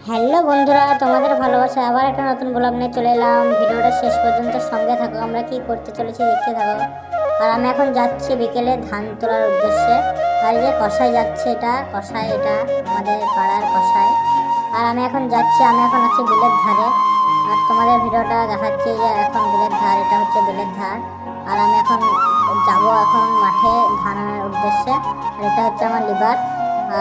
Hello বন্ধুরা, তোমাদের ভালোবাসা আবার একটা নতুন ব্লগ নিয়ে চলে এলাম। ভিডিওটা শেষ পর্যন্ত সঙ্গে থাকো, আমরা কি করতে চলেছি দেখতে থাকো। আর আমি এখন যাচ্ছি বিকেলে ধান তোলার উদ্দেশ্যে। আর এই যে কষাই যাচ্ছে, এটা আমাদের পাড়ার কষাই। আর আমি এখন আছি বিলের ধারে। আর তোমাদের ভিডিওটা দেখাচ্ছি যে এখন বিলের ধার, এটা হচ্ছে বিলের ধার। আর আমি এখন এখন মাঠে ধান আনার উদ্দেশ্যে। আর এটা হচ্ছে আমার লিভার।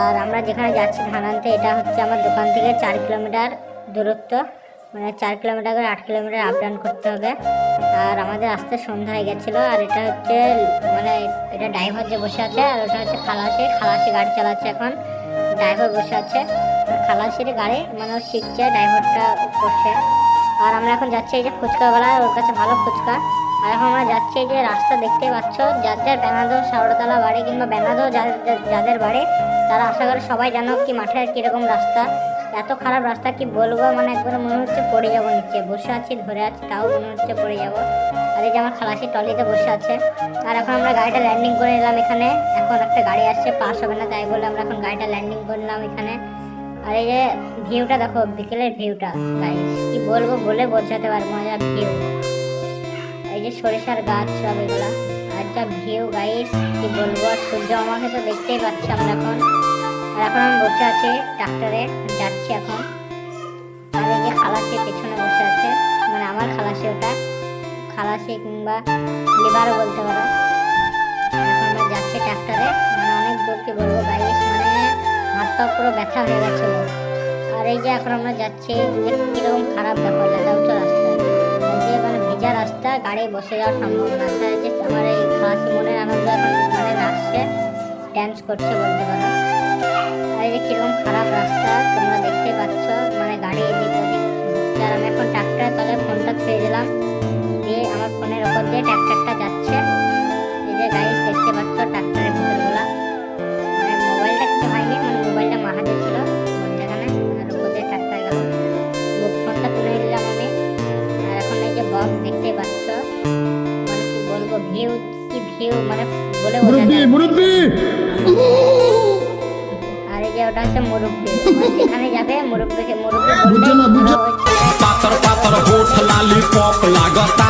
আর আমরা যেখানে যাচ্ছি ধান আনতে, এটা হচ্ছে আমার দোকান থেকে 4 কিলোমিটার দূরত্ব, মানে 4 কিলোমিটার করে 8 কিলোমিটার আপ ডাউন করতে হবে। আর আমাদের আসতে সন্ধ্যা হয়ে গেছিলো। আর এটা হচ্ছে এটা ড্রাইভার যে বসে আছে, আর ওটা হচ্ছে খালাসি গাড়ি চালাচ্ছে। এখন ড্রাইভার বসে আছে, খালাসির গাড়ি ও শিখছে, ড্রাইভারটা করছে। আর আমরা এখন যাচ্ছি এই যে ফুচকাওয়ালা, ওর কাছে ভালো ফুচকা। আর এখন আমরা যাচ্ছি এই যে রাস্তা দেখতে পাচ্ছ, যাদের বেনাদো শাওড়াতলা বাড়ি কিংবা বেনাদো যাদের বাড়ি, তারা আশা করি সবাই জানো কি মাঠের কীরকম রাস্তা। এত খারাপ রাস্তা কি বলবো, একবার মনে হচ্ছে পড়ে যাবো নিচে। বসে আছি, ধরে আছি, তাও মনে হচ্ছে পড়ে যাবো। আর এই যে আমার খালাসি ট্রলিতে বসে আছে। আর এখন আমরা গাড়িটা ল্যান্ডিং করে নিলাম এখানে। এখন একটা গাড়ি আসছে, পাস হবে না, তাই বলে আমরা এখন গাড়িটা ল্যান্ডিং করলাম এখানে। আর এই যে ভিউটা দেখো, বিকেলের ভিউটা গাইস, কি বলবো, বলে বোঝাতে পারবো না যা ভিউ। এই যে সরিষার গাছ সব এগুলা, আর যা ভিউ গাইস, কি বলবো। আর সূর্য আমাকে তো দেখতেই পাচ্ছি আমরা এখন। আর এখন আমি বসে আছি ট্রাক্টরে, যাচ্ছি এখন। আর এই যে খালাসি পেছনে বসে আছে, আমার খালাসি, ওটা খালাসি কিংবা লিভারও বলতে পারো। এখন আমরা যাচ্ছি ট্রাক্টরে, অনেক দূর, কি বলবো গাইস, হাত পা পুরো ব্যথা হয়ে গেছিল। আর এই যে এখন আমরা যাচ্ছি, কিরকম খারাপ ব্যাপার, দাদা উঁচু রাস্তা, যে ভেজা রাস্তা, গাড়ি বসে যাওয়ার সম্ভাবনা আছে। যে আমার এই খালাসি মনের আনন্দ এখন নাচছে, ড্যান্স করছে বলতে পারো। আর এই যে কিরকম খারাপ রাস্তা তোমরা দেখতে পাচ্ছ, গাড়ি এদিক ওদিক। আর আমি এখন ট্রাক্টরের তলে ফোনটা থুয়ে দিলাম, দিয়ে আমার ফোনের ওপর দিয়ে ট্রাক্টরটা যাচ্ছে। এই যে গাইস দেখতে পাচ্ছ ট্রাক্টরের ভিতরগুলা, মোবাইলটা কিছু হয়নি, মোবাইলটা মাহাতে ছিল যেখানে, আর ওপর দিয়ে ট্রাক্টর গেল, ফোনটা তুলে নিলাম আমি। আর এখন এই যে বক্স দেখতে পাচ্ছ, কি বলবো, ভিউ, কি ভিউ, বলে বোঝাতে। আর এই যে ওটা হচ্ছে মুরব্বি, যেখানে যাবে মুরব্বিকে पातर पातर होठ लॉलीपॉप लागता,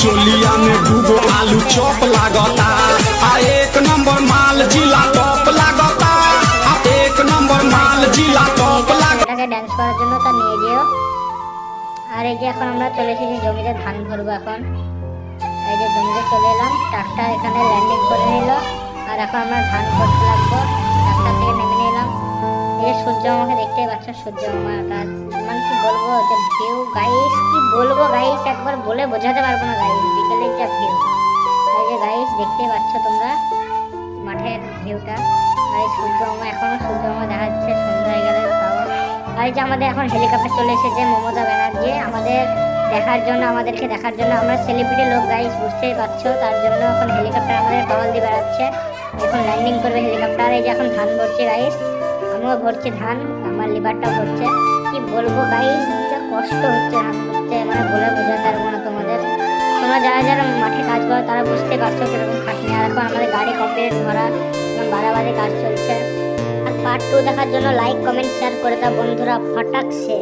चोलिया में दूगो आलू चॉप लागता, आ एक नंबर माल जिला टॉप लागता, आ एक नंबर माल जिला टॉप लागता। ডান্স করার জন্য তা নিয়ে যেও। আর এই যে এখন আমরা চলে এসেছি জমিতে ধান ভরবো এখন। এই যে জমিতে চলে এলাম, ট্রাক্টর এখানে ল্যান্ডিং করে নিল। আর এখন আমরা ধান করতে লাগবো, ট্রাক্টর থেকে নেমে নিলাম। এই সূর্য আমাকে দেখতেই পাচ্ছ, সূর্য আমার কি বলবো, যে ভিউ গাইস, কি বলবো গাইস, একবার বলে বোঝাতে পারবো না গাইস, বিকেলের যা ভিউ। এই যে গাইস দেখতেই পাচ্ছ তোমরা মাঠের ভিউটা। আর এই সূর্য এখনো সূর্য দেখা যাচ্ছে, সন্ধ্যা হয়ে গেলে তাও। আর এই যে আমাদের এখন হেলিকপ্টার চলে এসেছে, মমতা ব্যানার্জি আমাদেরকে দেখার জন্য। আমরা সেলিব্রিটি লোক গাইস, বুঝতেই পারছো, তার জন্য এখন হেলিকপ্টার আমাদের টহল দিয়ে বেড়াচ্ছে। এখন ল্যান্ডিং করবে হেলিকপ্টার। এই যে এখন ধান ভরছে গাইস, আমিও ভরছি ধান, আমার লিভারটা ভরছে। কি বলবো গাইস, যা কষ্ট হচ্ছে ধান ভরতে, বলে বোঝাতে পারবো না তোমাদের। তোমরা যারা যারা মাঠে কাজ করো তারা বুঝতে পারছো কিরকম খাটনি। আর এখন আমাদের গাড়ি কমপ্লিট ভরা, এখন বাড়াবাড়ি কাজ চলছে। আর পার্ট 2 দেখার জন্য লাইক কমেন্ট শেয়ার করে দাও বন্ধুরা, ফটাকসে।